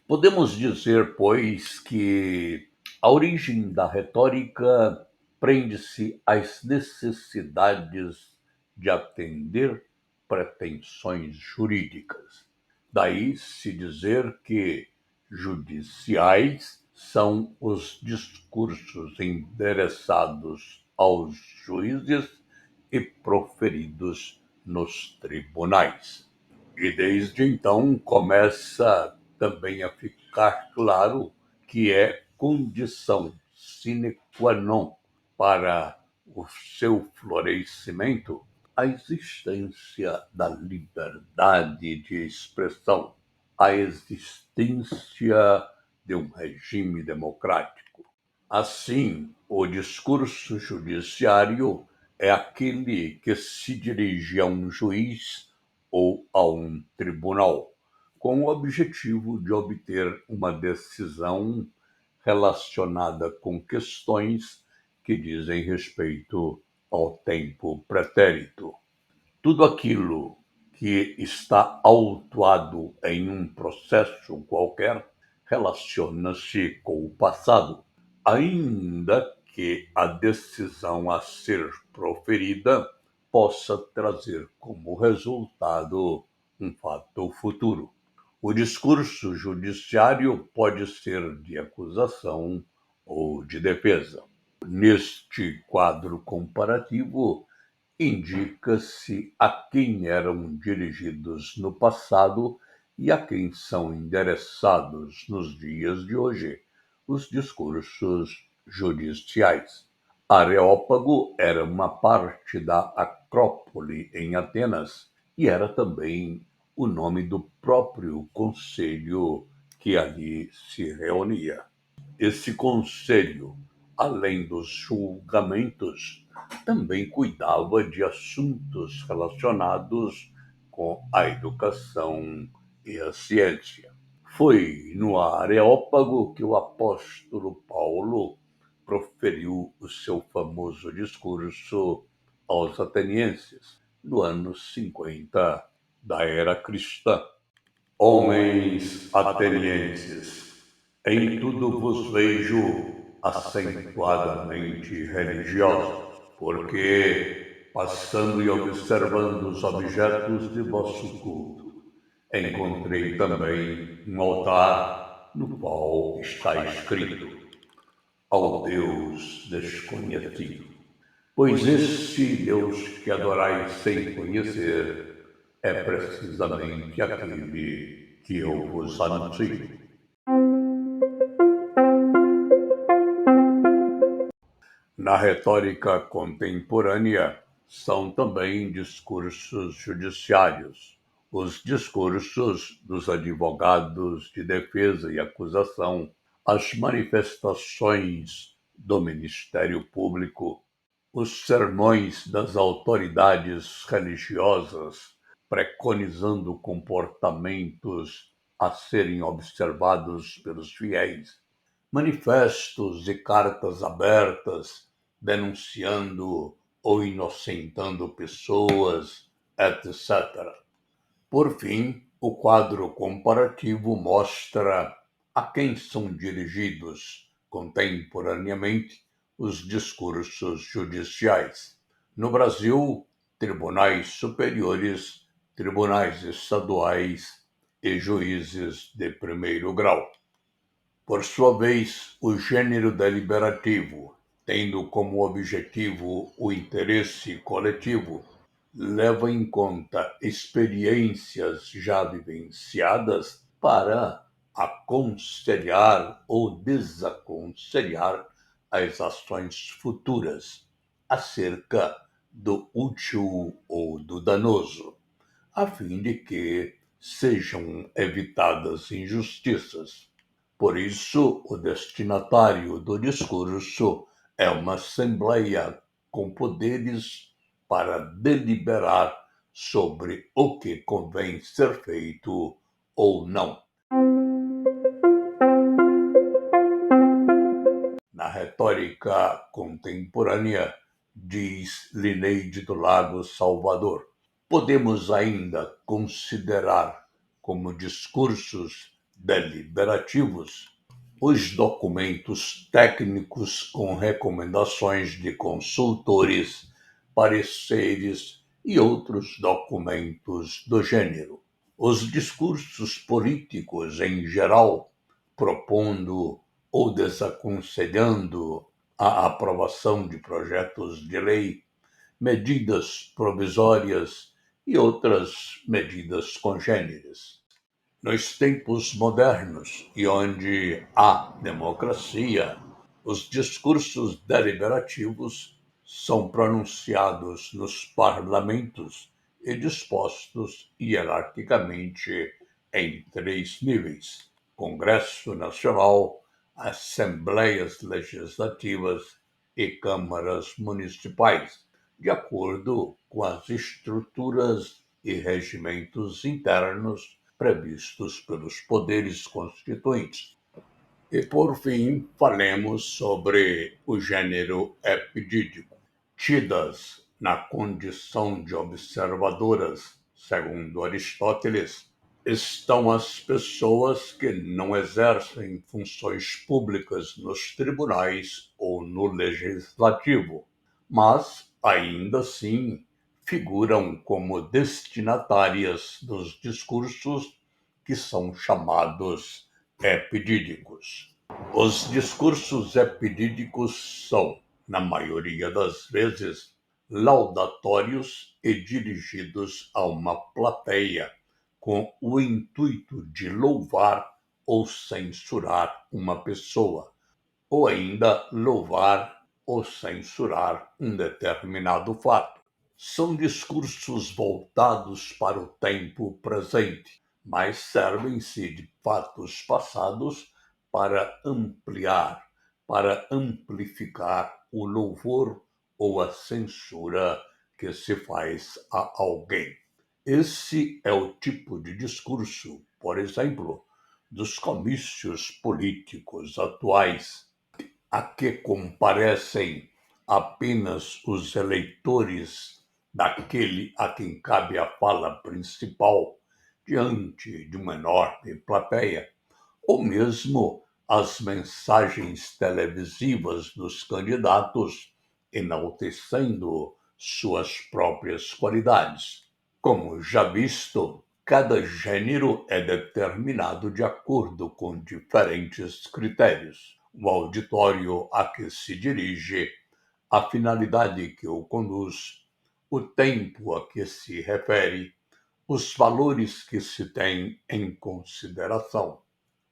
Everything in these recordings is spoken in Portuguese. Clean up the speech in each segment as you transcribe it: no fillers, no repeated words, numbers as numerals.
Podemos dizer, pois, que a origem da retórica prende-se às necessidades de atender pretensões jurídicas. Daí se dizer que judiciais são os discursos endereçados aos juízes e proferidos nos tribunais. E desde então começa também a ficar claro que é condição sine qua non para o seu florescimento a existência da liberdade de expressão, a existência de um regime democrático. Assim, o discurso judiciário é aquele que se dirige a um juiz ou a um tribunal, com o objetivo de obter uma decisão relacionada com questões que dizem respeito ao tempo pretérito. Tudo aquilo que está autuado em um processo qualquer relaciona-se com o passado, ainda que a decisão a ser proferida possa trazer como resultado um fato futuro. O discurso judiciário pode ser de acusação ou de defesa. Neste quadro comparativo, indica-se a quem eram dirigidos no passado e a quem são endereçados nos dias de hoje os discursos judiciais. Areópago era uma parte da Acrópole em Atenas e era também o nome do próprio conselho que ali se reunia. Esse conselho, além dos julgamentos, também cuidava de assuntos relacionados com a educação e a ciência. Foi no Areópago que o apóstolo Paulo proferiu o seu famoso discurso aos atenienses, no ano 50 da era cristã. Homens atenienses, em tudo vos vejo acentuadamente religiosos, porque, passando e observando os objetos de vosso culto, encontrei também um altar no qual está escrito: ao Deus desconhecido. Pois este Deus que adorais sem conhecer é precisamente aquele que eu vos anuncio. Na retórica contemporânea, são também discursos judiciários, os discursos dos advogados de defesa e acusação, as manifestações do Ministério Público, os sermões das autoridades religiosas, preconizando comportamentos a serem observados pelos fiéis, manifestos e cartas abertas denunciando ou inocentando pessoas, etc. Por fim, o quadro comparativo mostra a quem são dirigidos contemporaneamente os discursos judiciais. No Brasil, tribunais superiores, tribunais estaduais e juízes de primeiro grau. Por sua vez, o gênero deliberativo, tendo como objetivo o interesse coletivo, leva em conta experiências já vivenciadas para aconselhar ou desaconselhar as ações futuras acerca do útil ou do danoso, a fim de que sejam evitadas injustiças. Por isso, o destinatário do discurso é uma assembleia com poderes para deliberar sobre o que convém ser feito ou não. Na retórica contemporânea, diz Lineide do Lago Salvador. Podemos ainda considerar como discursos deliberativos os documentos técnicos com recomendações de consultores, pareceres e outros documentos do gênero. Os discursos políticos, em geral, propondo ou desaconselhando a aprovação de projetos de lei, medidas provisórias e outras medidas congêneres. Nos tempos modernos e onde há democracia, os discursos deliberativos são pronunciados nos parlamentos e dispostos hierarquicamente em três níveis: Congresso Nacional, Assembleias Legislativas e câmaras municipais, de acordo com as estruturas e regimentos internos previstos pelos poderes constituintes. E, por fim, falemos sobre o gênero epidídico. Tidas na condição de observadoras, segundo Aristóteles, estão as pessoas que não exercem funções públicas nos tribunais ou no legislativo, mas, ainda assim, figuram como destinatárias dos discursos que são chamados epidídicos. Os discursos epidídicos são, na maioria das vezes, laudatórios e dirigidos a uma plateia, com o intuito de louvar ou censurar uma pessoa, ou ainda louvar ou censurar um determinado fato. São discursos voltados para o tempo presente, mas servem-se de fatos passados para ampliar, para amplificar o louvor ou a censura que se faz a alguém. Esse é o tipo de discurso, por exemplo, dos comícios políticos atuais, a que comparecem apenas os eleitores daquele a quem cabe a fala principal diante de uma enorme plateia, ou mesmo as mensagens televisivas dos candidatos enaltecendo suas próprias qualidades. Como já visto, cada gênero é determinado de acordo com diferentes critérios: o auditório a que se dirige, a finalidade que o conduz, o tempo a que se refere, os valores que se têm em consideração.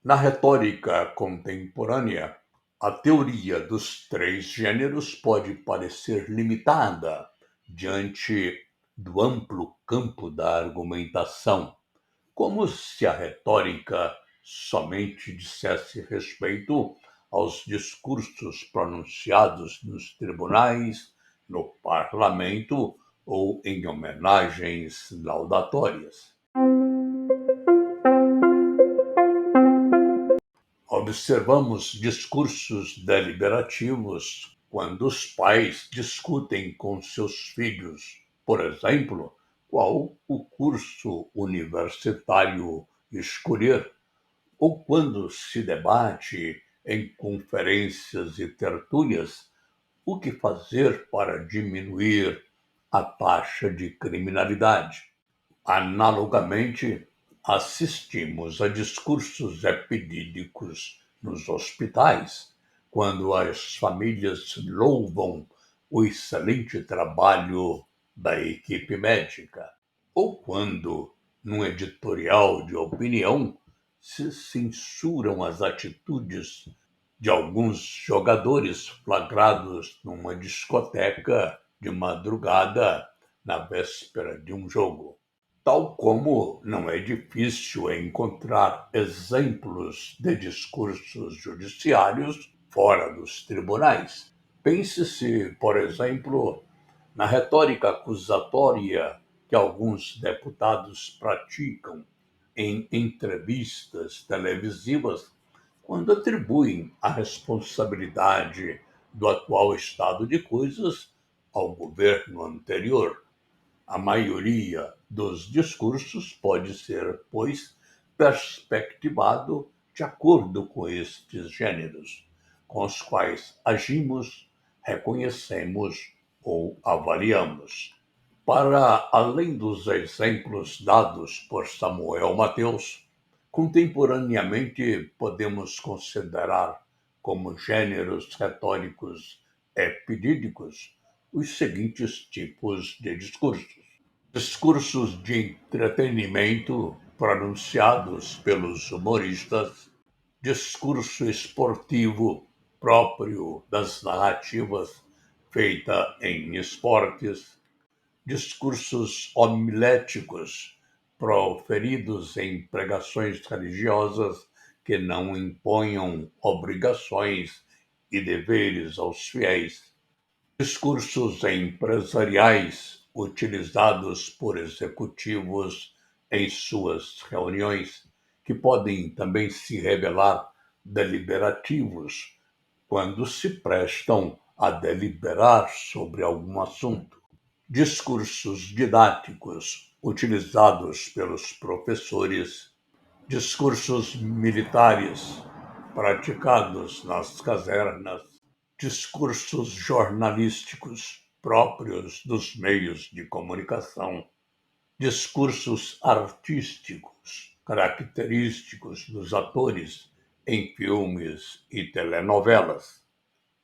Na retórica contemporânea, a teoria dos três gêneros pode parecer limitada diante do amplo campo da argumentação, como se a retórica somente dissesse respeito aos discursos pronunciados nos tribunais, no parlamento ou em homenagens laudatórias. Observamos discursos deliberativos quando os pais discutem com seus filhos, por exemplo, qual o curso universitário escolher, ou quando se debate em conferências e tertúlias o que fazer para diminuir a taxa de criminalidade. Analogamente, assistimos a discursos epidídicos nos hospitais, quando as famílias louvam o excelente trabalho da equipe médica, ou quando, num editorial de opinião, se censuram as atitudes de alguns jogadores flagrados numa discoteca de madrugada na véspera de um jogo. Tal como não é difícil encontrar exemplos de discursos judiciários fora dos tribunais. Pense-se, por exemplo, na retórica acusatória que alguns deputados praticam em entrevistas televisivas quando atribuem a responsabilidade do atual estado de coisas ao governo anterior. A maioria dos discursos pode ser, pois, perspectivado de acordo com estes gêneros, com os quais agimos, reconhecemos ou avaliamos. Para além dos exemplos dados por Samuel Mateus, contemporaneamente podemos considerar como gêneros retóricos epidídicos os seguintes tipos de discursos: discursos de entretenimento pronunciados pelos humoristas, discurso esportivo próprio das narrativas feita em esportes, discursos homiléticos proferidos em pregações religiosas que não imponham obrigações e deveres aos fiéis, discursos empresariais utilizados por executivos em suas reuniões, que podem também se revelar deliberativos quando se prestam a deliberar sobre algum assunto, discursos didáticos utilizados pelos professores, discursos militares praticados nas casernas, discursos jornalísticos próprios dos meios de comunicação, discursos artísticos característicos dos atores em filmes e telenovelas.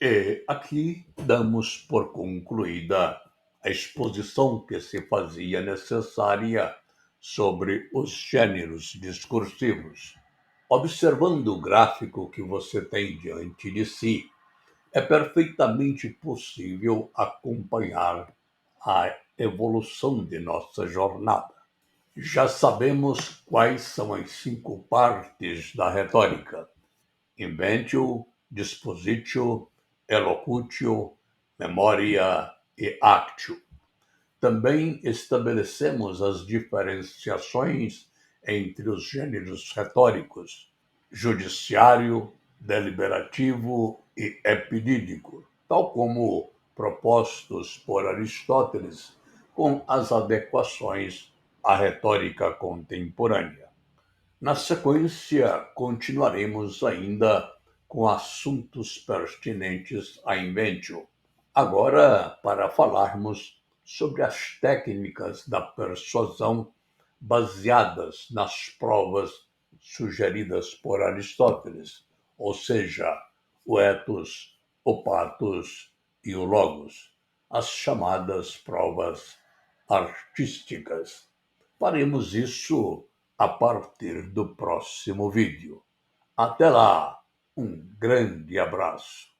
E aqui damos por concluída a exposição que se fazia necessária sobre os gêneros discursivos. Observando o gráfico que você tem diante de si, é perfeitamente possível acompanhar a evolução de nossa jornada. Já sabemos quais são as 5 partes da retórica: inventio, dispositio, elocutio, memoria e actio. Também estabelecemos as diferenciações entre os gêneros retóricos: judiciário, deliberativo e epidídico, tal como propostos por Aristóteles, com as adequações à retórica contemporânea. Na sequência, continuaremos ainda com assuntos pertinentes à Inventio, agora para falarmos sobre as técnicas da persuasão baseadas nas provas sugeridas por Aristóteles, ou seja, o ethos, o pathos e o logos, as chamadas provas artísticas. Faremos isso a partir do próximo vídeo. Até lá, um grande abraço.